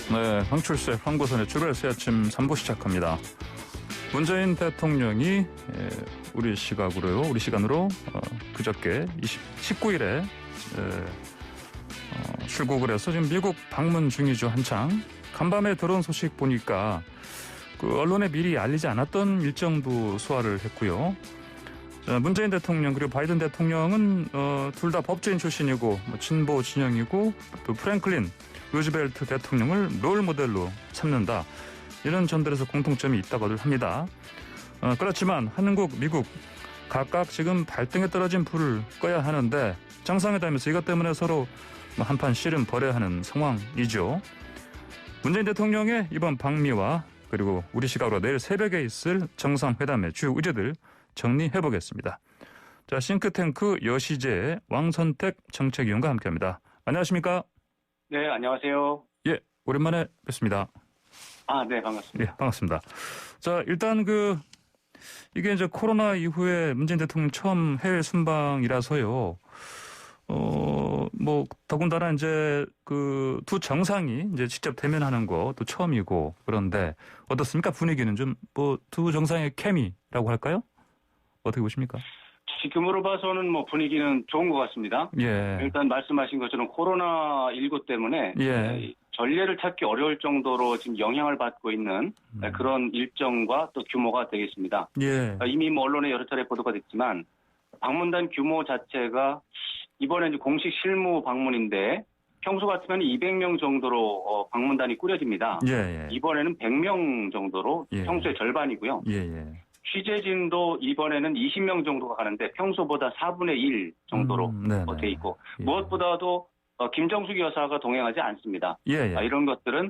네, 황출세 황보선의 주말 새 아침 3부 시작합니다. 문재인 대통령이 우리 시간으로 그저께 19일에 출국을 해서 지금 미국 방문 중이죠. 한창. 간밤에 들어온 소식 보니까 그 언론에 미리 알리지 않았던 일정도 소화를 했고요. 문재인 대통령 그리고 바이든 대통령은 둘 다 법조인 출신이고 진보 진영이고 또 프랭클린 루즈벨트 대통령을 롤 모델로 삼는다. 이런 점들에서 공통점이 있다고들 합니다. 그렇지만 한국, 미국 각각 지금 발등에 떨어진 불을 꺼야 하는데 정상회담에서 이것 때문에 서로 한판 씨름 벌여야 하는 상황이죠. 문재인 대통령의 이번 방미와 그리고 우리 시각으로 내일 새벽에 있을 정상회담의 주요 의제들 정리해보겠습니다. 자, 싱크탱크 여시제의 왕선택 정책위원과 함께합니다. 안녕하십니까? 네, 안녕하세요. 예, 오랜만에 뵙습니다. 네, 반갑습니다. 예, 반갑습니다. 자, 일단 이게 이제 코로나 이후에 문재인 대통령 처음 해외 순방이라서요. 더군다나 이제 두 정상이 이제 직접 대면하는 것도 처음이고 그런데 어떻습니까? 분위기는 좀 두 정상의 케미라고 할까요? 어떻게 보십니까? 지금으로 봐서는 분위기는 좋은 것 같습니다. 예. 일단 말씀하신 것처럼 코로나19 때문에 예. 전례를 찾기 어려울 정도로 지금 영향을 받고 있는 그런 일정과 또 규모가 되겠습니다. 예. 이미 언론에 여러 차례 보도가 됐지만 방문단 규모 자체가 이번에 이제 공식 실무 방문인데 평소 같으면 200명 정도로 방문단이 꾸려집니다. 예. 이번에는 100명 정도로 예. 평소의 절반이고요. 예. 취재진도 이번에는 20명 정도가 가는데 평소보다 4분의 1 정도로 돼 있고 예. 무엇보다도 김정숙 여사가 동행하지 않습니다. 예. 이런 것들은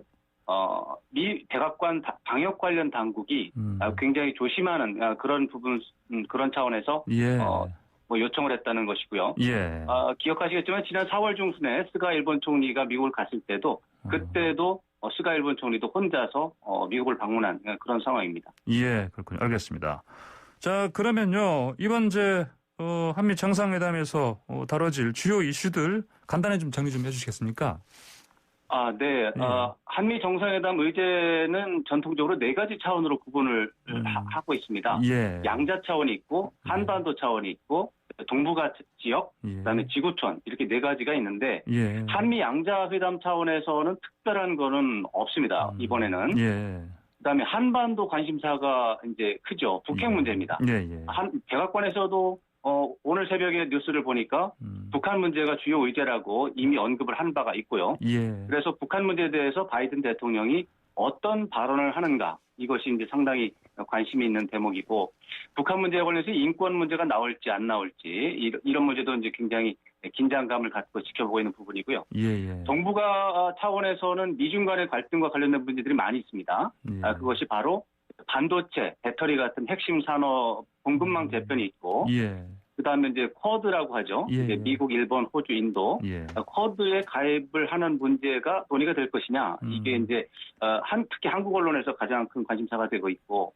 미 백악관 방역 관련 당국이 굉장히 조심하는 그런 부분 그런 차원에서 예. 요청을 했다는 것이고요. 예. 기억하시겠지만 지난 4월 중순에 스가 일본 총리가 미국을 갔을 때도 그때도 스가 일본 총리도 혼자서 미국을 방문한 그런 상황입니다. 예, 그렇군요. 알겠습니다. 자, 그러면요. 이번 한미 정상회담에서 다뤄질 주요 이슈들 간단히 좀 정리 좀 해주시겠습니까? 네. 한미 정상회담 의제는 전통적으로 4가지 차원으로 구분을 하고 있습니다. 예. 양자 차원이 있고 한반도 차원이 있고 동북아 지역, 그다음에 지구촌 이렇게 4가지가 있는데 예. 한미 양자회담 차원에서는 특별한 거는 없습니다. 이번에는. 예. 그다음에 한반도 관심사가 이제 크죠. 북핵 문제입니다. 예. 백악관에서도 오늘 새벽에 뉴스를 보니까 북한 문제가 주요 의제라고 이미 언급을 한 바가 있고요. 예. 그래서 북한 문제에 대해서 바이든 대통령이 어떤 발언을 하는가 이것이 이제 상당히 관심이 있는 대목이고 북한 문제에 관련해서 인권 문제가 나올지 안 나올지 이런 문제도 이제 굉장히 긴장감을 갖고 지켜보고 있는 부분이고요. 예. 동북아 차원에서는 미중 간의 갈등과 관련된 문제들이 많이 있습니다. 예. 그것이 바로 반도체, 배터리 같은 핵심 산업 공급망 재편이 있고 예. 그다음에 이제 쿼드라고 하죠. 예. 이제 미국, 일본, 호주, 인도 예. 쿼드에 가입을 하는 문제가 논의가 될 것이냐. 이게 이제 특히 한국 언론에서 가장 큰 관심사가 되고 있고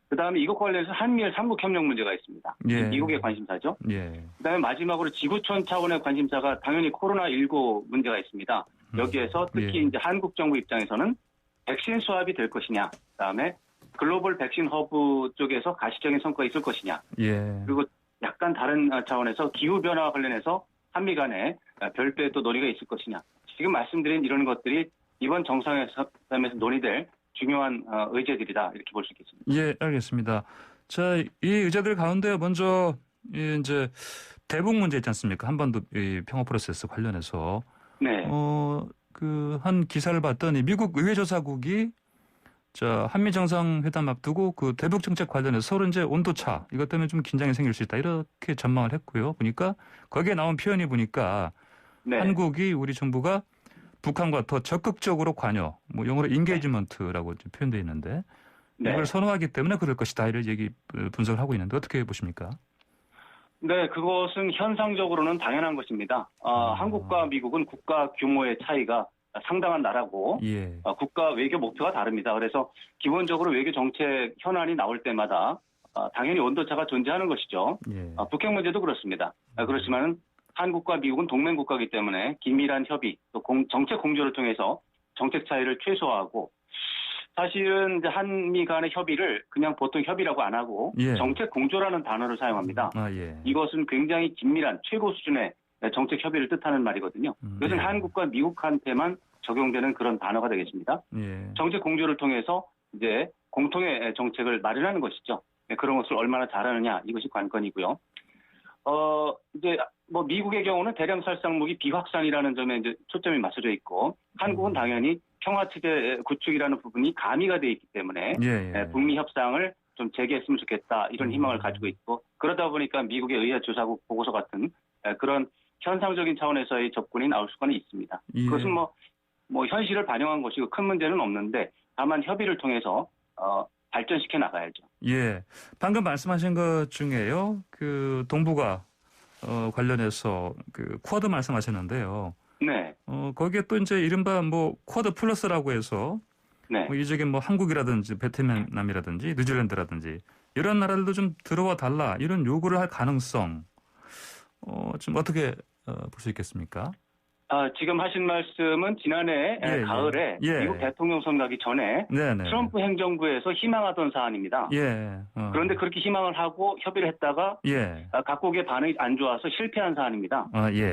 그다음에 이것과 관련해서 한미일 삼국협력 문제가 있습니다. 예. 미국의 관심사죠. 예. 그다음에 마지막으로 지구촌 차원의 관심사가 당연히 코로나19 문제가 있습니다. 여기에서 특히 예. 이제 한국 정부 입장에서는 백신 수합이 될 것이냐. 그다음에 글로벌 백신 허브 쪽에서 가시적인 성과가 있을 것이냐. 예. 그리고 약간 다른 차원에서 기후변화와 관련해서 한미 간에 별도의 또 논의가 있을 것이냐. 지금 말씀드린 이런 것들이 이번 정상회담에서 논의될 중요한 의제들이다. 이렇게 볼 수 있겠습니다. 예, 알겠습니다. 자, 이 의제들 가운데 먼저 이제 대북 문제 있지 않습니까? 한반도 평화 프로세스 관련해서. 네. 한 기사를 봤더니 미국 의회조사국이 한미 정상회담 앞두고 대북 정책 관련해서 서로 이제 온도차 이것 때문에 좀 긴장이 생길 수 있다 이렇게 전망을 했고요. 보니까 거기에 나온 표현이 보니까 네. 한국이 우리 정부가 북한과 더 적극적으로 관여, 영어로 인게이지먼트라고 표현되어 있는데 네. 이걸 선호하기 때문에 그럴 것이다 이를 분석을 하고 있는데 어떻게 보십니까? 네, 그것은 현상적으로는 당연한 것입니다. 한국과 미국은 국가 규모의 차이가 상당한 나라고 예. 국가 외교 목표가 다릅니다. 그래서 기본적으로 외교 정책 현안이 나올 때마다 당연히 온도차가 존재하는 것이죠. 예. 북핵 문제도 그렇습니다. 그렇지만 한국과 미국은 동맹 국가이기 때문에 긴밀한 협의 또 정책 공조를 통해서 정책 차이를 최소화하고 사실은 이제 한미 간의 협의를 그냥 보통 협의라고 안 하고 예. 정책 공조라는 단어를 사용합니다. 예. 이것은 굉장히 긴밀한 최고 수준의 정책 협의를 뜻하는 말이거든요. 이것은 예. 한국과 미국한테만 적용되는 그런 단어가 되겠습니다. 예. 정책 공조를 통해서 이제 공통의 정책을 마련하는 것이죠. 그런 것을 얼마나 잘하느냐 이것이 관건이고요. 이제 뭐 미국의 경우는 대량 살상 무기 비확산이라는 점에 이제 초점이 맞춰져 있고 한국은 당연히 평화 체제 구축이라는 부분이 가미가 돼 있기 때문에 예. 북미 협상을 좀 재개했으면 좋겠다 이런 희망을 가지고 있고 그러다 보니까 미국의 의회조사국 보고서 같은 그런 현상적인 차원에서의 접근이 나올 수가 있습니다. 예. 그것은 뭐 현실을 반영한 것이고 큰 문제는 없는데 다만 협의를 통해서 발전시켜 나가야죠. 예. 방금 말씀하신 것 중에요. 그 동북아 관련해서 그 쿼드 말씀하셨는데요. 네. 거기에 또 이제 이른바 뭐 쿼드 플러스라고 해서 네. 뭐 이쪽에 뭐 한국이라든지 베트남이라든지 뉴질랜드라든지 이런 나라들도 좀 들어와 달라 이런 요구를 할 가능성 좀 어떻게 볼 수 있겠습니까? 지금 하신 말씀은 지난해 가을에 미국 대통령 선거 가기 전에 트럼프 행정부에서 희망하던 사안입니다. 그런데 그렇게 희망을 하고 협의를 했다가 각국의 반응이 안 좋아서 실패한 사안입니다.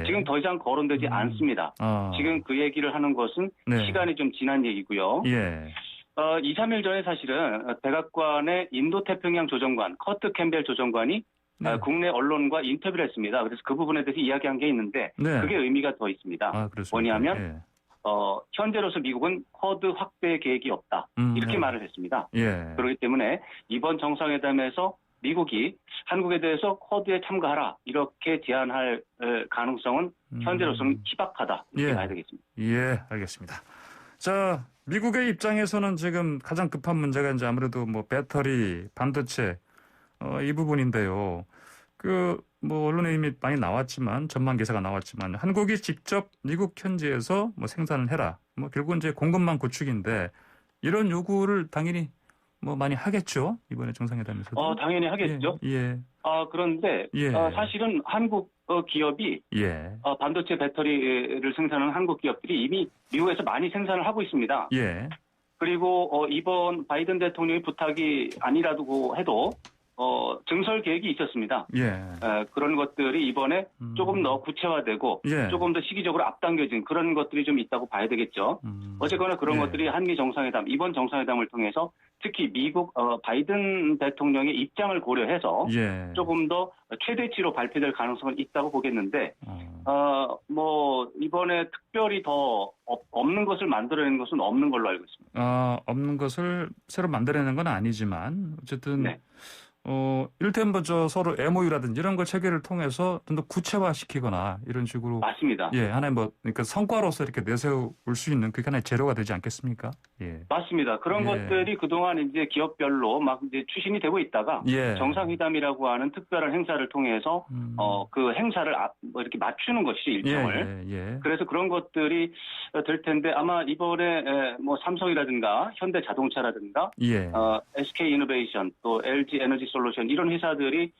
지금 더 이상 거론되지 않습니다. 지금 그 얘기를 하는 것은 시간이 좀 지난 얘기고요. 2, 3일 전에 사실은 백악관의 인도태평양 조정관 커트 캠벨 조정관이 국내 언론과 인터뷰를 했습니다. 그래서 그 부분에 대해서 이야기한 게 있는데 그게 의미가 더 있습니다. 뭐냐면 현재로서 미국은 쿼드 확대 계획이 없다. 이렇게 말을 했습니다. 그렇기 때문에 이번 정상회담에서 미국이 한국에 대해서 쿼드에 참가하라 이렇게 제안할 가능성은 현재로서는 희박하다. 이렇게 봐야 되겠습니다. 예, 알겠습니다. 자, 미국의 입장에서는 지금 가장 급한 문제가 이제 아무래도 뭐 배터리, 반도체 이 부분인데요. 뭐 언론에 이미 많이 나왔지만 전망 기사가 나왔지만 한국이 직접 미국 현지에서 뭐 생산을 해라. 뭐 결국은 이제 공급망 구축인데 이런 요구를 당연히 뭐 많이 하겠죠. 이번에 정상회담에서도. 당연히 하겠죠. 그런데 사실은 한국 기업이 반도체 배터리를 생산하는 한국 기업들이 이미 미국에서 많이 생산을 하고 있습니다. 그리고 이번 바이든 대통령의 부탁이 아니라고 해도 증설 계획이 있었습니다. 그런 것들이 이번에 조금 더 구체화되고 조금 더 시기적으로 앞당겨진 그런 것들이 좀 있다고 봐야 되겠죠. 어쨌거나 그런 것들이 한미 정상회담, 이번 정상회담을 통해서 특히 미국 바이든 대통령의 입장을 고려해서 조금 더 최대치로 발표될 가능성은 있다고 보겠는데 뭐 이번에 특별히 더 없는 것을 만들어내는 것은 없는 걸로 알고 있습니다. 없는 것을 새로 만들어내는 건 아니지만 어쨌든 이를테면 뭐 서로 MOU라든지 이런 걸 체결을 통해서 좀 더 구체화시키거나 이런 식으로 맞습니다. 하나의 그러니까 성과로서 이렇게 내세울 수 있는 그게 하나의 재료가 되지 않겠습니까? 맞습니다. 그런 것들이 그동안 이제 기업별로 막 이제 추진이 되고 있다가 정상회담이라고 하는 특별한 행사를 통해서 그 행사를 뭐 이렇게 맞추는 것이죠, 일정을. 그래서 그런 것들이 될 텐데 아마 이번에 뭐 삼성이라든가 현대자동차라든가 SK 이노베이션 또 LG 에너지 솔루션 이런 회사들이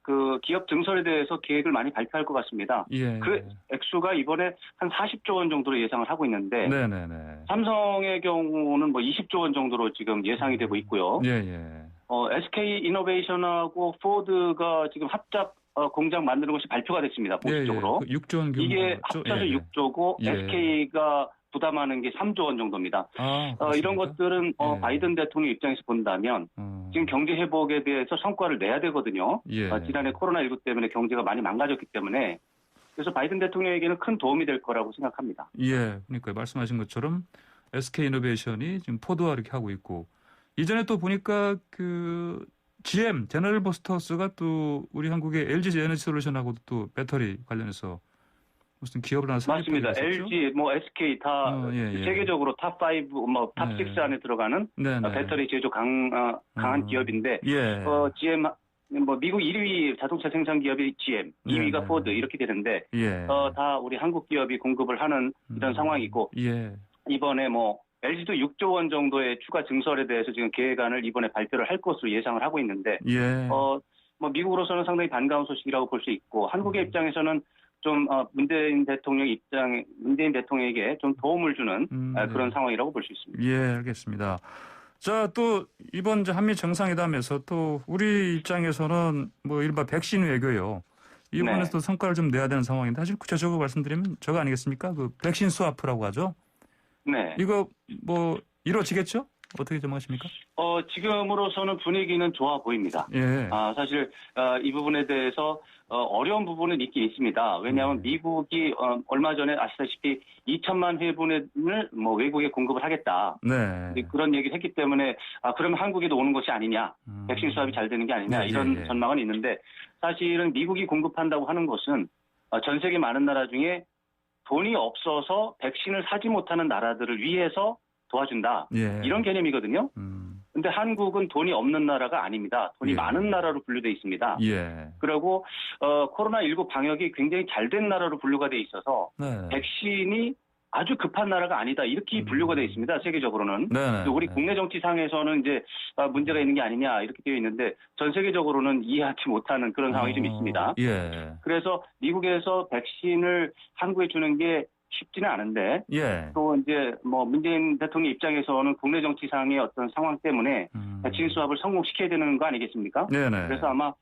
그 기업 증설에 대해서 계획을 많이 발표할 것 같습니다. 그 액수가 이번에 한 40조 원 정도로 예상을 하고 있는데 삼성의 경우는 뭐 20조 원 정도로 지금 예상이 되고 있고요. SK 이노베이션하고 포드가 지금 합작 공장 만드는 것이 발표가 됐습니다. 공식적으로. 6조 원 이게 합쳐서 6조고 SK가 부담하는 게 3조 원 정도입니다. 이런 것들은 바이든 대통령 입장에서 본다면 지금 경제 회복에 대해서 성과를 내야 되거든요. 지난해 코로나19 때문에 경제가 많이 망가졌기 때문에 그래서 바이든 대통령에게는 큰 도움이 될 거라고 생각합니다. 그러니까 말씀하신 것처럼 SK이노베이션이 지금 포드와 이렇게 하고 있고 이전에 또 보니까 그 GM 제너럴 모터스가 또 우리 한국의 LG 에너지 솔루션하고도 또 배터리 관련해서 무슨 기업을 하나 맞습니다. LG, 뭐 SK 다 세계적으로 탑5, 뭐 탑6 안에 들어가는 배터리 제조 강한 기업인데 GM 뭐 미국 1위 자동차 생산 기업이 GM, 2위가 포드 이렇게 되는데 다 우리 한국 기업이 공급을 하는 이런 상황이고 이번에 뭐 LG도 6조 원 정도의 추가 증설에 대해서 지금 계획안을 이번에 발표를 할 것으로 예상을 하고 있는데 뭐 미국으로서는 상당히 반가운 소식이라고 볼 수 있고 한국의 입장에서는 좀 문재인 대통령에게 좀 도움을 주는 그런 상황이라고 볼 수 있습니다. 예, 알겠습니다. 자, 또 이번 한미 정상회담에서 또 우리 입장에서는 뭐 이른바 백신 외교요. 이번에서 또 성과를 좀 내야 되는 상황인데 사실 구체적으로 말씀드리면 저거 아니겠습니까? 그 백신 스와프라고 하죠. 네. 이거 뭐 이루어지겠죠? 어떻게 전망하십니까? 지금으로서는 분위기는 좋아 보입니다. 예. 사실 이 부분에 대해서 어려운 부분은 있긴 있습니다. 왜냐하면 미국이 얼마 전에 아시다시피 2천만 회분을 뭐 외국에 공급을 하겠다. 네. 그런 얘기를 했기 때문에 그러면 한국에도 오는 것이 아니냐. 백신 수합이 잘 되는 게 아니냐. 이런 전망은 있는데 사실은 미국이 공급한다고 하는 것은 전 세계 많은 나라 중에 돈이 없어서 백신을 사지 못하는 나라들을 위해서 도와준다. 예. 이런 개념이거든요. 근데 한국은 돈이 없는 나라가 아닙니다. 돈이 많은 나라로 분류돼 있습니다. 예. 그리고 코로나19 방역이 굉장히 잘 된 나라로 분류가 돼 있어서 네. 백신이 아주 급한 나라가 아니다. 이렇게 분류가 돼 있습니다. 세계적으로는. 네. 우리 국내 정치상에서는 이제 문제가 있는 게 아니냐 이렇게 되어 있는데 전 세계적으로는 이해하지 못하는 그런 상황이 좀 있습니다. 예. 그래서 미국에서 백신을 한국에 주는 게 쉽지는 않은데 예. 또 이제 뭐 문재인 대통령 입장에서는 국내 정치상의 어떤 상황 때문에 백신 수합을 성공시켜야 되는 거 아니겠습니까? 네네. 그래서 아마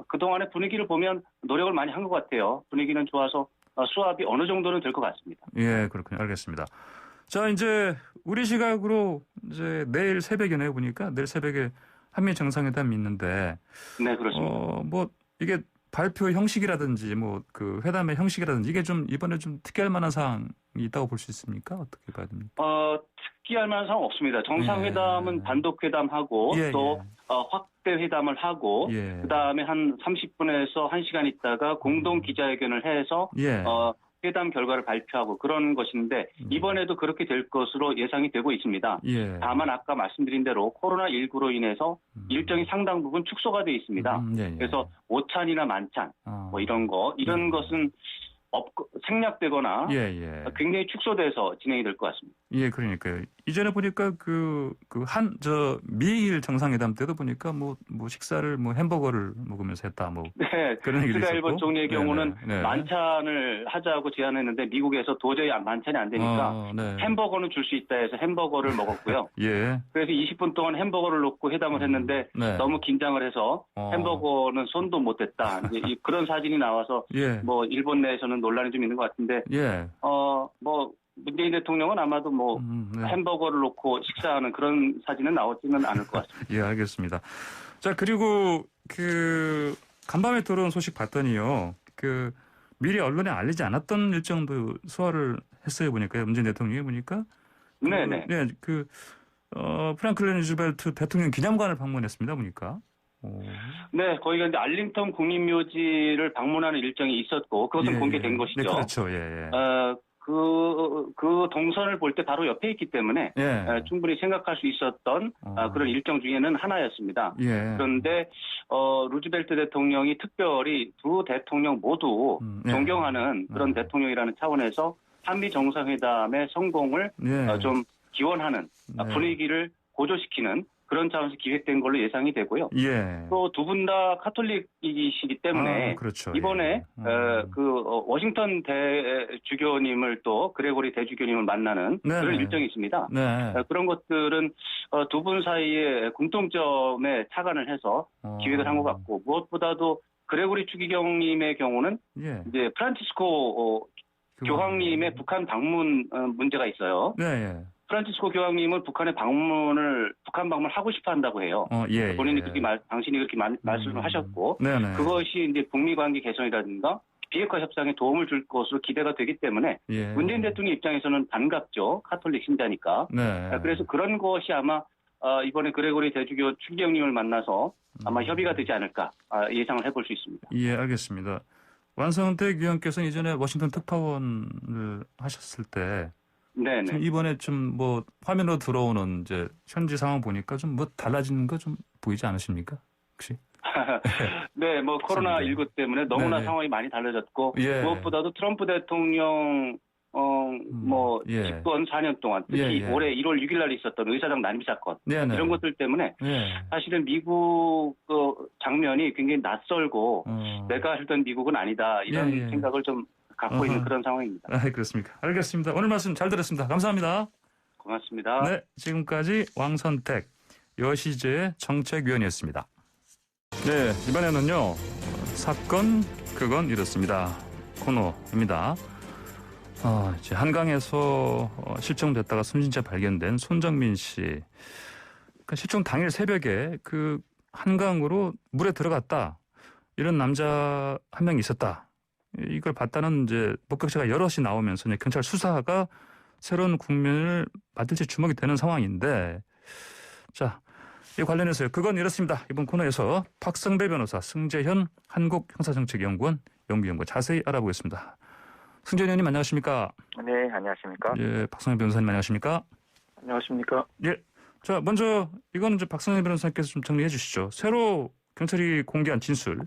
그동안의 분위기를 보면 노력을 많이 한 것 같아요. 분위기는 좋아서 수합이 어느 정도는 될 것 같습니다. 예, 그렇군요. 알겠습니다. 자, 이제 우리 시각으로 이제 내일 새벽이네요. 보니까 내일 새벽에 한미 정상회담이 있는데 네, 그렇습니다. 뭐 이게 발표 형식이라든지 뭐 그 회담의 형식이라든지 이게 좀 이번에 좀 특이할 만한 사항이 있다고 볼 수 있습니까? 어떻게 봐야 됩니까? 특이할 만한 상황 없습니다. 정상회담은 단독회담하고 또 확대 회담을 하고 그다음에 한 30분에서 1시간 있다가 공동 기자회견을 해서 회담 결과를 발표하고 그런 것인데 이번에도 그렇게 될 것으로 예상이 되고 있습니다. 다만 아까 말씀드린 대로 코로나19로 인해서 일정이 상당 부분 축소가 돼 있습니다. 그래서 오찬이나 만찬 뭐 이런 것은 생략되거나 굉장히 축소돼서 진행이 될 것 같습니다. 예, 그러니까요. 이전에 보니까 미일 정상회담 때도 보니까 뭐 식사를 뭐 햄버거를 먹으면서 했다 뭐 그런 얘기도 있었고. 이스라엘 총리의 경우는 만찬을 하자고 제안했는데 미국에서 도저히 만찬이 안 되니까 햄버거는 줄 수 있다 해서 햄버거를 먹었고요. 그래서 20분 동안 햄버거를 놓고 회담을 했는데 너무 긴장을 해서 햄버거는 손도 못 댔다. 이제 그런 사진이 나와서 뭐 일본 내에서는 논란이 좀 있는 것 같은데 뭐 문재인 대통령은 아마도 뭐 햄버거를 놓고 식사하는 그런 사진은 나오지는 않을 것 같습니다. 예, 알겠습니다. 자, 그리고 간밤에 들어온 소식 봤더니요. 미리 언론에 알리지 않았던 일정도 소화를 했어요. 보니까요. 문재인 대통령이 보니까. 네네. 프랑클린 루즈벨트 대통령 기념관을 방문했습니다. 보니까. 네, 거기가 이제 알링턴 국립묘지를 방문하는 일정이 있었고 그것은 공개된 것이죠. 네, 그렇죠. 그 동선을 볼 때 바로 옆에 있기 때문에 충분히 생각할 수 있었던 그런 일정 중에는 하나였습니다. 그런데 루즈벨트 대통령이 특별히 두 대통령 모두 존경하는 그런 대통령이라는 차원에서 한미 정상회담의 성공을 좀 기원하는 분위기를 고조시키는 그런 차원에서 기획된 걸로 예상이 되고요. 또 두 분 다 카톨릭이시기 때문에 이번에 워싱턴 대주교님을 또 그레고리 대주교님을 만나는 그런 일정이 있습니다. 그런 것들은 두 분 사이에 공통점에 착안을 해서 기획을 한 것 같고 무엇보다도 그레고리 추기경님의 경우는 이제 프란치스코 교황님의 북한 방문 문제가 있어요. 프란치스코 교황님은 북한 방문을 하고 싶어 한다고 해요. 본인이 당신이 그렇게 말씀을 하셨고, 그것이 이제 북미 관계 개선이라든가 비핵화 협상에 도움을 줄 것으로 기대가 되기 때문에 문재인 대통령 입장에서는 반갑죠. 카톨릭 신자니까. 그래서 그런 것이 아마 이번에 그레고리 대주교 추기경님을 만나서 아마 협의가 되지 않을까 예상을 해볼 수 있습니다. 예, 알겠습니다. 완성택 위원께서는 이전에 워싱턴 특파원을 하셨을 때 지금 이번에 좀 뭐 화면으로 들어오는 이제 현지 상황 보니까 좀 뭐 달라지는 거 좀 보이지 않으십니까? 혹시? 네, 뭐 코로나19 때문에 너무나 상황이 많이 달라졌고 무엇보다도 트럼프 대통령 예. 집권 4년 동안 특히 예. 올해 1월 6일 날 있었던 의사당 난입 사건 네네. 이런 것들 때문에 예. 사실은 미국 그 장면이 굉장히 낯설고 내가 살던 미국은 아니다 이런 예. 생각을 좀 갖고 있는 그런 상황입니다. 아, 그렇습니까? 알겠습니다. 오늘 말씀 잘 들었습니다. 감사합니다. 고맙습니다. 네, 지금까지 왕선택 여시재 정책위원이었습니다. 네, 이번에는요 사건 그건 이렇습니다 코너입니다. 이제 한강에서 실종됐다가 숨진 채 발견된 손정민 씨. 그러니까 실종 당일 새벽에 그 한강으로 물에 들어갔다. 이런 남자 한 명 있었다. 이걸 봤다는 이제 목격자가 여럿이 나오면서 이제 경찰 수사가 새로운 국면을 맞을지 주목이 되는 상황인데, 자, 이 관련해서요. 그건 이렇습니다. 이번 코너에서 박성배 변호사, 승재현 한국형사정책연구원 연구위원과 자세히 알아보겠습니다. 승재현 의원님 안녕하십니까? 네, 안녕하십니까? 예, 박성배 변호사님 안녕하십니까? 안녕하십니까? 예. 자, 먼저 이거는 이제 박성배 변호사님께서 좀 정리해 주시죠. 새로 경찰이 공개한 진술.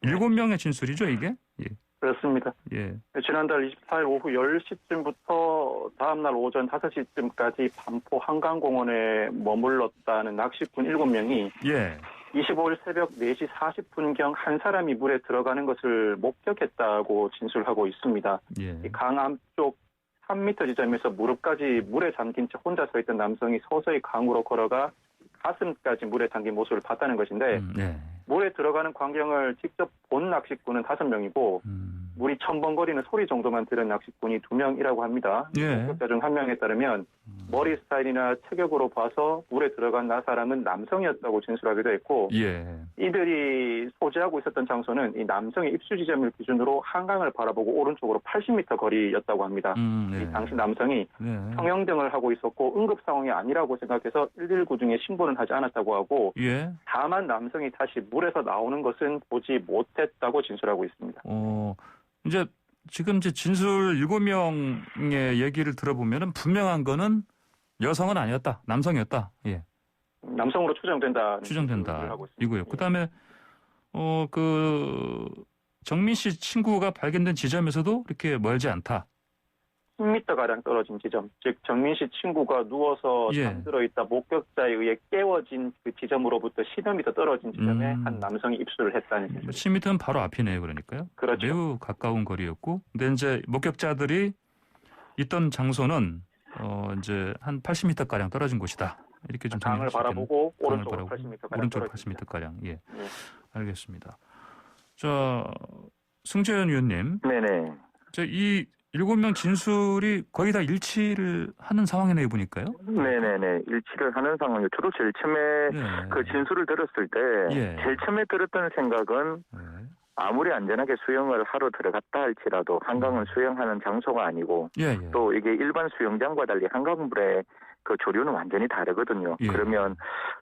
7명의 진술이죠, 이게? 예. 그렇습니다. 예. 지난달 24일 오후 10시쯤부터 다음날 오전 5시쯤까지 반포 한강공원에 머물렀다는 낚시꾼 7명이 예. 25일 새벽 4시 40분경 한 사람이 물에 들어가는 것을 목격했다고 진술하고 있습니다. 예. 이 강 앞쪽 3m 지점에서 무릎까지 물에 잠긴 채 혼자 서 있던 남성이 서서히 강으로 걸어가 가슴까지 물에 잠긴 모습을 봤다는 것인데 네. 물에 들어가는 광경을 직접 본 낚시꾼은 5명이고 물이 첨벙거리는 소리 정도만 들은 낚시꾼이 2명이라고 합니다. 예. 목격자 중 1명에 따르면 머리 스타일이나 체격으로 봐서 물에 들어간 사람은 남성이었다고 진술하기도 했고 예. 이들이 소재하고 있었던 장소는 이 남성의 입수 지점을 기준으로 한강을 바라보고 오른쪽으로 80m 거리였다고 합니다. 네. 이 당시 남성이 네. 성형등을 하고 있었고 응급 상황이 아니라고 생각해서 119 중에 신고는 하지 않았다고 하고 예. 다만 남성이 다시 물에서 나오는 것은 보지 못했다고 진술하고 있습니다. 이제 지금 이제 진술 7명의 얘기를 들어보면은 분명한 거는 여성은 아니었다. 남성이었다. 예. 남성으로 추정된다. 추정된다. 이고요. 그다음에 그 정민 씨 친구가 발견된 지점에서도 이렇게 멀지 않다. 10m가량 떨어진 지점, 즉 정민 씨 친구가 누워서 예. 잠들어 있다 목격자에 의해 깨워진 그 지점으로부터 10여 미터 떨어진 지점에 한 남성이 입수를 했다는 진술. 10m는 바로 앞이네요. 그러니까요. 그렇죠. 매우 가까운 거리였고, 근데 이제 목격자들이 있던 장소는 이제 한 80m 가량 떨어진 곳이다. 이렇게 좀 강을 바라보고 오른쪽으로 바라보고 80m 가량 오른쪽으로 떨어집니다. 80m 가량. 예. 예. 알겠습니다. 자, 승재현 위원님. 네네. 이 7명 진술이 거의 다 일치를 하는 상황이네요, 보니까요. 네네네. 일치를 하는 상황이요. 저도 제일 처음에 네. 그 진술을 들었을 때 예. 제일 처음에 들었던 생각은 네. 아무리 안전하게 수영을 하러 들어갔다 할지라도 한강은 수영하는 장소가 아니고 예, 예. 또 이게 일반 수영장과 달리 한강물의 그 조류는 완전히 다르거든요. 예. 그러면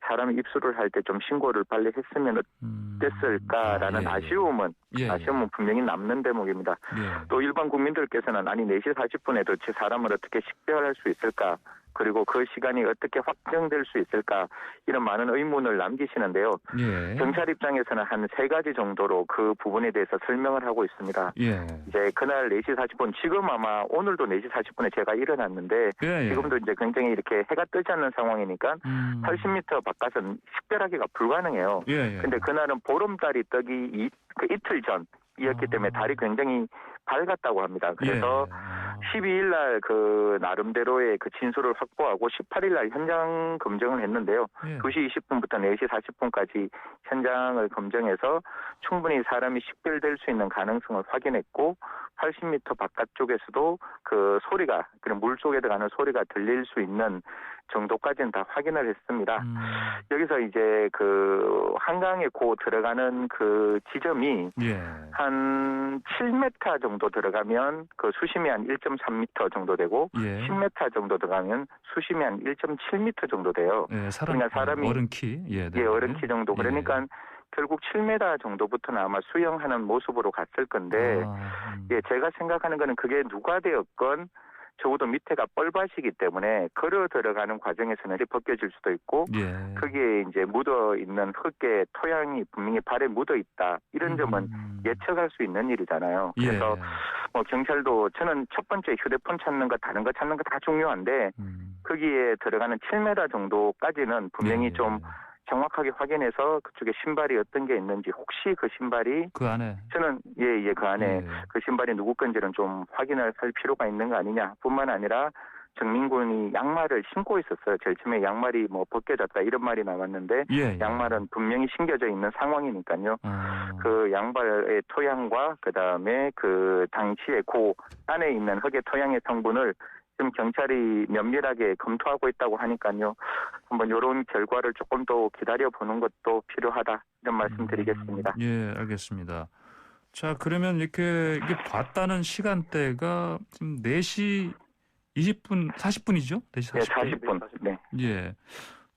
사람이 입수를 할 때 좀 신고를 빨리 했으면 어땠을까라는 아쉬움은 분명히 남는 대목입니다. 예. 또 일반 국민들께서는 아니 4시 40분에 도대체 사람을 어떻게 식별할 수 있을까? 그리고 그 시간이 어떻게 확정될 수 있을까? 이런 많은 의문을 남기시는데요. 예. 경찰 입장에서는 한 3가지 정도로 그 부분에 대해서 설명을 하고 있습니다. 예. 이제 그날 4시 40분, 지금 아마 오늘도 4시 40분에 제가 일어났는데 예. 지금도 이제 굉장히 이렇게 해가 뜨지 않는 상황이니까 80m 바깥은 식별하기가 불가능해요. 예. 근데 그날은 보름달이 뜨기 그 이틀 전이었기 때문에 달이 굉장히 밝았다고 합니다. 그래서 12일 날 그 나름대로의 그 진술을 확보하고 18일 날 현장 검증을 했는데요. 2시 20분부터 4시 40분까지 현장을 검증해서 충분히 사람이 식별될 수 있는 가능성을 확인했고 80m 바깥쪽에서도 그 소리가 그냥 물 속에 들어가는 소리가 들릴 수 있는 정도까지는 다 확인을 했습니다. 여기서 이제 그 한강에 고 들어가는 그 지점이 한 7m 정도 들어가면 그 수심이 한 1.3m 정도 되고 10m 정도 들어가면 수심이 한 1.7m 정도 돼요. 그러니까 사람이 어른 키, 어른 키 정도. 그러니까 결국 7m 정도부터는 아마 수영하는 모습으로 갔을 건데, 제가 생각하는 거는 그게 누가 되었건 적어도 밑에가 뻘밭이기 때문에 걸어 들어가는 과정에서는 벗겨질 수도 있고 예. 거기에 이제 묻어 있는 흙의 토양이 분명히 발에 묻어 있다. 이런 점은 예측할 수 있는 일이잖아요. 그래서 예. 뭐 경찰도 저는 첫 번째 휴대폰 찾는 거 다른 거 찾는 거 다 중요한데 거기에 들어가는 7m 정도까지는 분명히 예. 좀 정확하게 확인해서 그쪽에 신발이 어떤 게 있는지 혹시 그 신발이 그 안에 저는 그 안에 예. 그 신발이 누구 건지는 좀 확인을 할 필요가 있는 거 아니냐. 뿐만 아니라 정민군이 양말을 신고 있었어요. 제일 처음에 양말이 뭐 벗겨졌다 이런 말이 나왔는데 예. 양말은 분명히 신겨져 있는 상황이니까요. 어. 그 양발의 토양과 그다음에 그 당시에 그 안에 있는 흙의 토양의 성분을 지금 경찰이 면밀하게 검토하고 있다고 하니까요. 한번 이런 결과를 조금 더 기다려보는 것도 필요하다. 이런 말씀드리겠습니다. 예, 알겠습니다. 자, 그러면 이게 봤다는 시간대가 지금 4시 20분, 40분이죠? 4시 40분. 40분. 네. 예.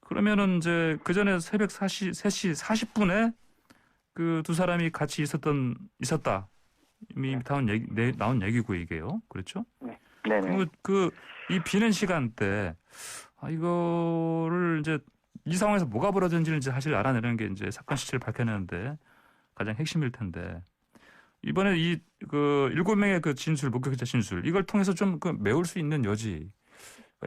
그러면은 이제 그 전에 새벽 3시 40분에 그 두 사람이 같이 있었다. 이미 나온 얘기고 이게요. 그렇죠? 네네. 이 비는 시간대, 이거를 이제 이 상황에서 뭐가 벌어졌는지를 이제 사실 알아내는 게 이제 사건 시체를 밝혀내는데 가장 핵심일 텐데, 이번에 그 7명의 그 목격자 진술, 이걸 통해서 좀 메울 수 있는 여지가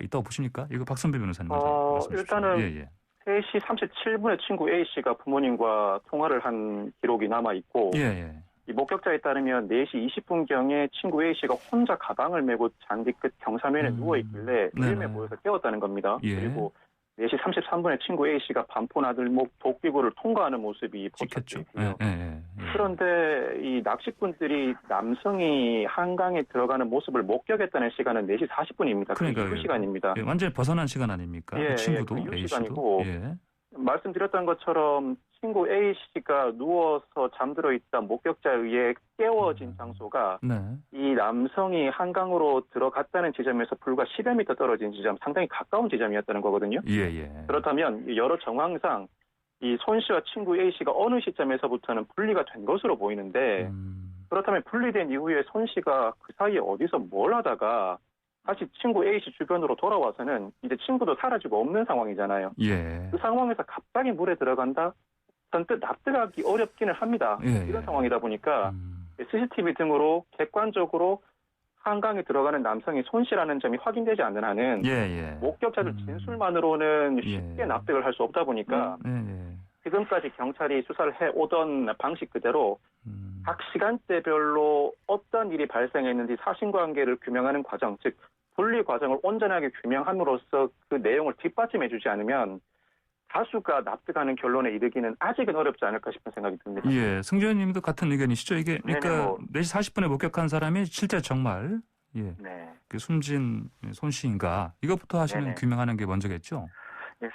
있다고 보십니까? 이거 박선배 변호사님 먼저 말씀 주십시오. 일단은 예. 3시 37분에 친구 A씨가 부모님과 통화를 한 기록이 남아있고, 예. 이 목격자에 따르면 4시 20분경에 친구 A씨가 혼자 가방을 메고 잔디 끝 경사면에 누워있길래 위험해 보여서 깨웠다는 겁니다. 예. 그리고 4시 33분에 친구 A씨가 반포나들목 도끼구를 통과하는 모습이 찍혔죠. 포착됐고요. 예. 그런데 이 낚시꾼들이 남성이 한강에 들어가는 모습을 목격했다는 시간은 4시 40분입니다. 그러니까요. 그 시간입니다. 예, 완전히 벗어난 시간 아닙니까? 그 친구도 그 A씨도. 시간이고 예. 말씀드렸던 것처럼 친구 A씨가 누워서 잠들어 있다 목격자에 의해 깨워진 장소가 네. 이 남성이 한강으로 들어갔다는 지점에서 불과 10여 미터 떨어진 지점, 상당히 가까운 지점이었다는 거거든요. 예. 그렇다면 여러 정황상 이 손 씨와 친구 A씨가 어느 시점에서부터는 분리가 된 것으로 보이는데 그렇다면 분리된 이후에 손 씨가 그 사이에 어디서 뭘 하다가 다시 친구 A씨 주변으로 돌아와서는 이제 친구도 사라지고 없는 상황이잖아요. 예. 그 상황에서 갑자기 물에 들어간다? 선뜻 납득하기 어렵기는 합니다. 이런 상황이다 보니까 CCTV 등으로 객관적으로 한강에 들어가는 남성이 손 씨라는 점이 확인되지 않는 한은 목격자들 진술만으로는 쉽게 납득을 할 수 없다 보니까 지금까지 경찰이 수사를 해오던 방식 그대로 각 시간대별로 어떤 일이 발생했는지 사실관계를 규명하는 과정, 즉 분리 과정을 온전하게 규명함으로써 그 내용을 뒷받침해주지 않으면 다수가 납득하는 결론에 이르기는 아직은 어렵지 않을까 싶은 생각이 듭니다. 예, 승재 의원님도 같은 의견이시죠? 이게 그러니까 4시 40분에 목격한 사람이 실제 정말 그 숨진 손 씨인가 이것부터 규명하는 게 먼저겠죠?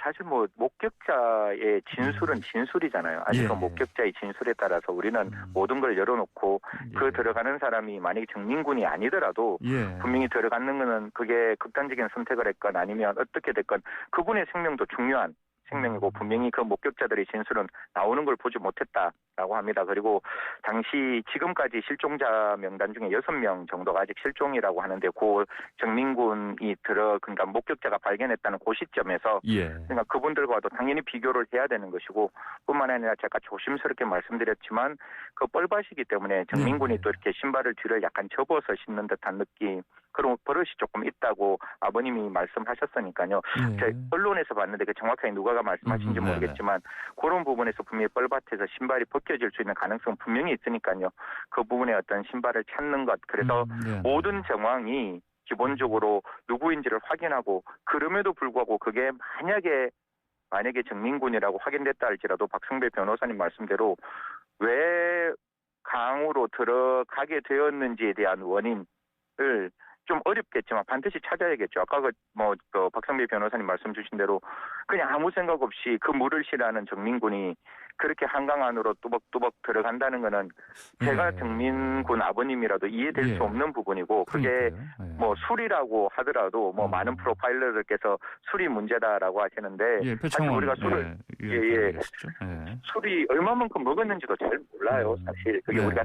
사실 뭐 목격자의 진술은 진술이잖아요. 아직은 목격자의 진술에 따라서 우리는 모든 걸 열어놓고 그 들어가는 사람이 만약에 정민군이 아니더라도 분명히 들어가는 거는 그게 극단적인 선택을 했건 아니면 어떻게 됐건 그분의 생명도 중요한 생명이고 분명히 그 목격자들의 진술은 나오는 걸 보지 못했다라고 합니다. 그리고 당시 지금까지 실종자 명단 중에 6명 정도가 아직 실종이라고 하는데 그 정민군이 그러니까 목격자가 발견했다는 그 시점에서 그러니까 그분들과도 당연히 비교를 해야 되는 것이고 뿐만 아니라 제가 조심스럽게 말씀드렸지만 그 뻘밭이기 때문에 정민군이 또 이렇게 신발을 뒤를 약간 접어서 신는 듯한 느낌 그런 버릇이 조금 있다고 아버님이 말씀하셨으니까요. 제가 언론에서 봤는데 그 정확하게 누가 말씀하신지 모르겠지만 그런 부분에서 분명히 뻘밭에서 신발이 벗겨질 수 있는 가능성은 분명히 있으니까요. 그 부분에 어떤 신발을 찾는 것 그래서 모든 정황이 기본적으로 누구인지를 확인하고 그럼에도 불구하고 그게 만약에 정민군이라고 확인됐다 할지라도 박성배 변호사님 말씀대로 왜 강으로 들어가게 되었는지에 대한 원인을 좀 어렵겠지만 반드시 찾아야겠죠. 아까 그 박성배 변호사님 말씀 주신 대로 그냥 아무 생각 없이 그 물을 싫어하는 정민군이 그렇게 한강 안으로 뚜벅뚜벅 들어간다는 거는 제가 정민군 아버님이라도 이해될 수 없는 부분이고 그게 뭐 술이라고 하더라도 뭐 많은 프로파일러들께서 술이 문제다라고 하시는데 사실 우리가 술을 술이 얼마만큼 먹었는지도 잘 몰라요. 사실 그게 우리가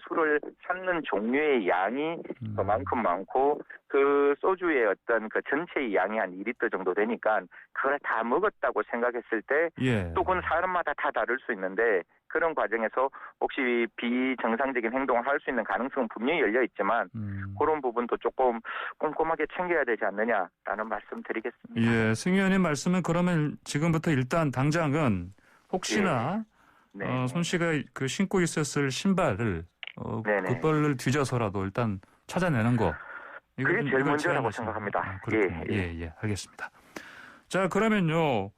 술을 찾는 종류의 양이 그만큼 많고 그 소주의 어떤 그 전체의 양이 한 2리터 정도 되니까 그걸 다 먹었다고 생각했을 때 또 그건 사람마다 다 다를 수 있는데 그런 과정에서 혹시 비정상적인 행동을 할 수 있는 가능성은 분명히 열려 있지만 그런 부분도 조금 꼼꼼하게 챙겨야 되지 않느냐라는 말씀 드리겠습니다. 예, 승 의원님 말씀은 그러면 지금부터 일단 당장은 혹시나 손 씨가 그 신고 있었을 신발을 굿벌을 뒤져서라도 일단 찾아내는 거. 그게 제일 먼저라고 생각합니다. 예, 알겠습니다. 자, 그러면요.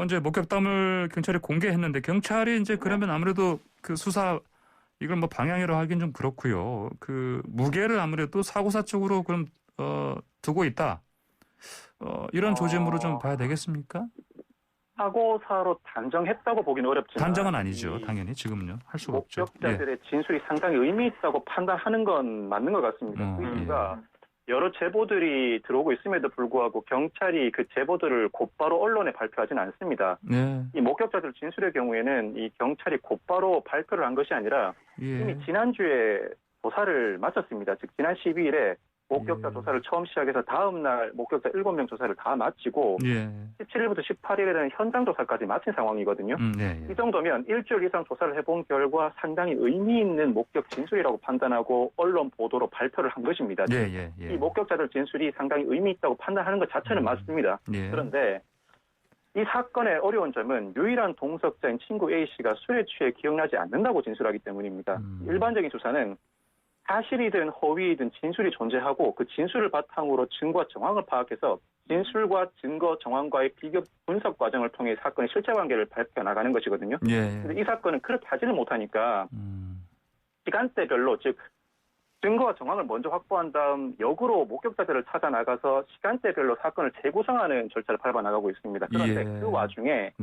이제 목격담을 경찰이 공개했는데 경찰이 이제 그러면 아무래도 그 수사 이걸 뭐 방향이라고 하긴 좀 그렇고요. 그 무게를 아무래도 사고사 쪽으로 그럼 두고 있다. 이런 조짐으로 좀 봐야 되겠습니까? 사고사로 단정했다고 보기는 어렵지만 단정은 아니죠. 당연히 지금은요. 할 수가 없죠. 목격자들의 진술이 상당히 의미 있다고 판단하는 건 맞는 것 같습니다. 그 이유가 여러 제보들이 들어오고 있음에도 불구하고 경찰이 그 제보들을 곧바로 언론에 발표하지는 않습니다. 이 목격자들 진술의 경우에는 이 경찰이 곧바로 발표를 한 것이 아니라 이미 지난주에 조사를 마쳤습니다. 즉 지난 12일에 목격자 조사를 처음 시작해서 다음 날 목격자 7명 조사를 다 마치고 17일부터 18일에는 현장 조사까지 마친 상황이거든요. 이 정도면 일주일 이상 조사를 해본 결과 상당히 의미 있는 목격 진술이라고 판단하고 언론 보도로 발표를 한 것입니다. 이 목격자들 진술이 상당히 의미 있다고 판단하는 것 자체는 맞습니다. 그런데 이 사건의 어려운 점은 유일한 동석자인 친구 A씨가 술에 취해 기억나지 않는다고 진술하기 때문입니다. 일반적인 수사는 사실이든 허위이든 진술이 존재하고 그 진술을 바탕으로 증거와 정황을 파악해서 진술과 증거 정황과의 비교 분석 과정을 통해 사건의 실체관계를 밝혀 나가는 것이거든요. 그런데 이 사건은 그렇게 하지는 못하니까 시간대별로 즉 증거와 정황을 먼저 확보한 다음 역으로 목격자들을 찾아 나가서 시간대별로 사건을 재구성하는 절차를 밟아 나가고 있습니다. 그런데 그 와중에